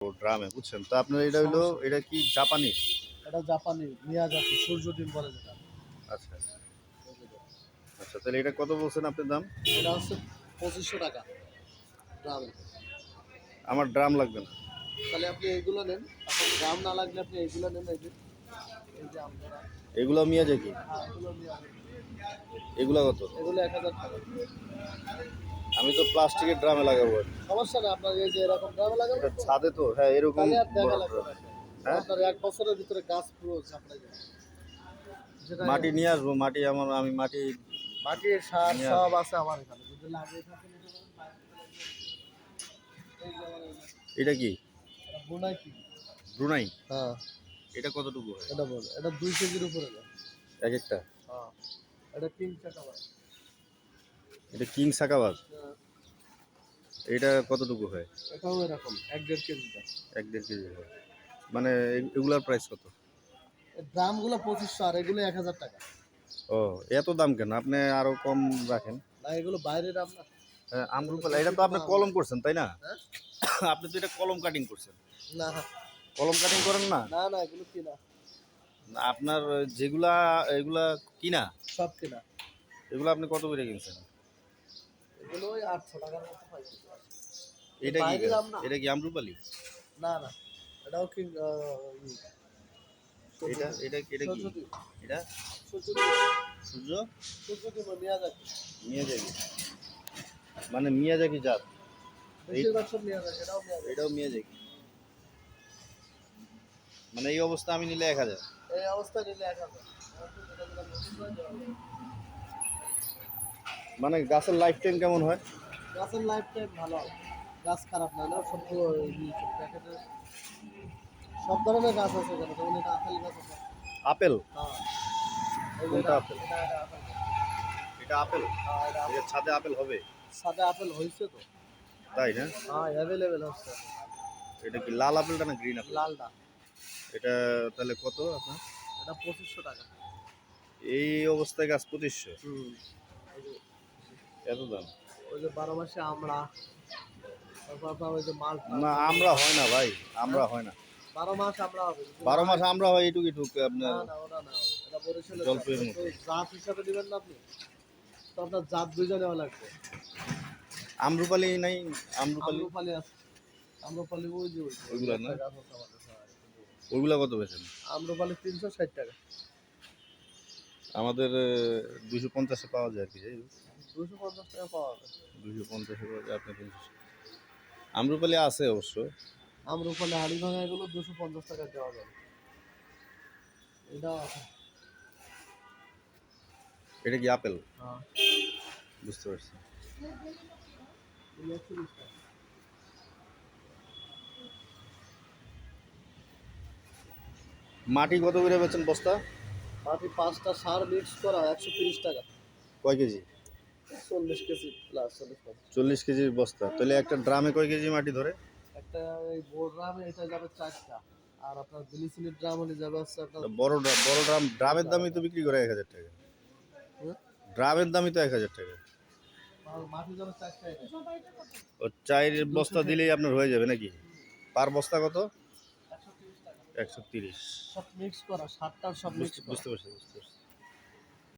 ও ড্রামে বুঝছেন তো আপনার এটা হলো এটা কি জাপানি? এটা জাপানি মিয়াজাকি সূর্য ডিম বলে যেটা। আচ্ছা আচ্ছা, তাহলে এটা কত বলছেন আপনি দাম? এটা হচ্ছে 2500 টাকা ড্রামে। আমার ড্রাম লাগবে না। তাহলে আপনি এইগুলো নেন, আপনার ড্রাম না লাগলে আপনি এইগুলো নেন। এই যে আপনারা এগুলো মিয়াজাকি? এগুলো মিয়াজাকি, এগুলো কত? এগুলো 1000 টাকা। আমি তো প্লাস্টিকের ড্রামে লাগাবো আর কি। সমস্যা নেই, আপনার এই যে এরকম ড্রামে লাগাবেন এটা তো, ছাদে তো, হ্যাঁ এরকম তাহলে আর দেখা বড় লাগবে ড্রাম। না। হ্যাঁ, আপনার 1 বছরের ভিতরে গাছ পুরো ঝাপড়াই যাবে। যেটা মাটি নিয়ে আসবো, মাটি আমি মাটি মাটির সার নিয়ে সব আসবো। আছে আমার এখানে, যদি লাগে থাকে নিতে পারেন, বাইরে থেকে এই যে আমার এটা কি এটা বোনাই কি। ব্রুনাই? হ্যাঁ, এটা কতটুকু হয়? এটা বল, এটা 2 কেজির উপরে যায়। এক একটা? হ্যাঁ, এটা 3 টাকা ভাই। এটা কিং সাকাবাজ? হ্যাঁ, এটা কতটুকু হয়? এটাও এরকম 1-1.5 কেজি দাম। 1-1.5 কেজি হয়? মানে এগুলার প্রাইস কত? এর দামগুলো 2500 আর এগুলো 1000 টাকা। ও, এত দাম কেন? আপনি আরো কম রাখেন। না, এগুলো বাইরের দাম না। হ্যাঁ, এগুলো আমরুপালা এটা তো প্রকৃত আপনি মাল। কলম করছেন তাই না? হ্যাঁ, আপনি তো এটা কলম কাটিং করছেন। না কলম কাটিং করেন না? না না, এগুলো কিনা, না, আপনার যেগুলা এগুলা কিনা, সব কিনা। এগুলো আপনি কত করে কিনছেন? এগুলো ওই 800 টাকার মতো পাইছি। এটা কি বাইরের গাছ? দাম না। এটা কি আমরুপালি? না না, এটাও কি এটা এটা এটা কি? সূর্যদ্বীপ। এটা সূর্যদ্বীপ, সূর্য সূর্যদ্বীপ মিয়াজাকি। মিয়াজাকি? মানে মিয়াজাকি জাত? বেশিরভাগ সব মিয়াজাকি, এটাও মিয়াজাকি। এটাও মিয়াজাকি? মানে এই অবস্থা আমি নিলে 1000? এই অবস্থায় নিলে 1000। মানে গাছের লাইফ টাইম কেমন হয়? গাছের লাইফ টাইম ভালো হবে, গাছ খারাপ না, না সব প্যাকেটে সব ধরনের গাছ আছে এখানে, যেমন এটা আপেল গাছ আছে। আপেল? হ্যাঁ, এই যে কোনটা এটা আপেল? এটা এটা আপেল গাছ। এটা আপেল? হ্যাঁ, এটা এটা ছাদে আপেল হবে? সাদা আপেল হয়েছে তো। তাই না? হ্যাঁ, অ্যাভেলেবেল হচ্ছে। এটা কি লাল আপেলটা না গ্রিন আপেল? লালটা এটা তাহলে কত আপনার? এটা 2500 টাকা। এই অবস্থায় গাছ 2500? হুম, ওই যে এত দাম? ওই যে 12 মাসে আমরা, তারপর আপনার ওই যে মালটা। না, আমরা হয় না ভাই, আমরা হয় না। 12 মাস আমরা হবে। 12 মাস আমরা হয় এটুক এটুক না আপনার না, ওটা না, এটা বরিশালের জাত। জলপাইয়ের মতো। তো জাত হিসাবে দিবেন না আপনি, তো আপনার জাত বুঝে নেওয়া লাগবে। আমরুপালি নাই? আমরুপালি আম্রপালি আছে, আম্রপালি ওই যে ওই যে ওইগুলা না? একটা গাছ আছে আমাদের। হ্যাঁ, ওইগুলা কত বেচেন? আম্রপালি 360 টাকা। আমাদের 250-এ পাওয়া যায় আর কি, যাই হোক। 250 টাকা পাওয়া যায়। 250-এ পাওয়া যায়, আপনার 360। আমরুপালি আছে অবশ্য। আম্রপালি হাড়ি ভাঙা এগুলো 250 টাকা দেওয়া যাবে। এটা আছে। এটা কি আপেল? হ্যাঁ, বুঝতে পারছি। এগুলো 30 টাকা। মাটি কত করে বেচেন বস্তা? মাটি 5টা সার মিক্স করা 130 টাকা। কয় কেজি? 40 KG plus 40। 40 কেজির বস্তা, তাহলে একটা ড্রামে কয় কেজি মাটি ধরে? একটা এই বড় ড্রামে এটা যাবে 4টা, আর আপনার বিলিসিলির ড্রাম হলে যাবে হচ্ছে আপনার। বড় ড্রাম, ড্রামের দামই তো বিক্রি করে 1000 টাকা। হুম? ড্রামের দামই তো 1000 টাকা। আর মাটি যাবে 4টা এটা। ও 4 বস্তা দিলেই আপনার হয়ে যাবে নাকি? পার বস্তা কত? 130 টাকা। 130? সব মিক্স করা, সারটার সব মিক্স করা। বুঝতে পারছি বুঝতে পারছি।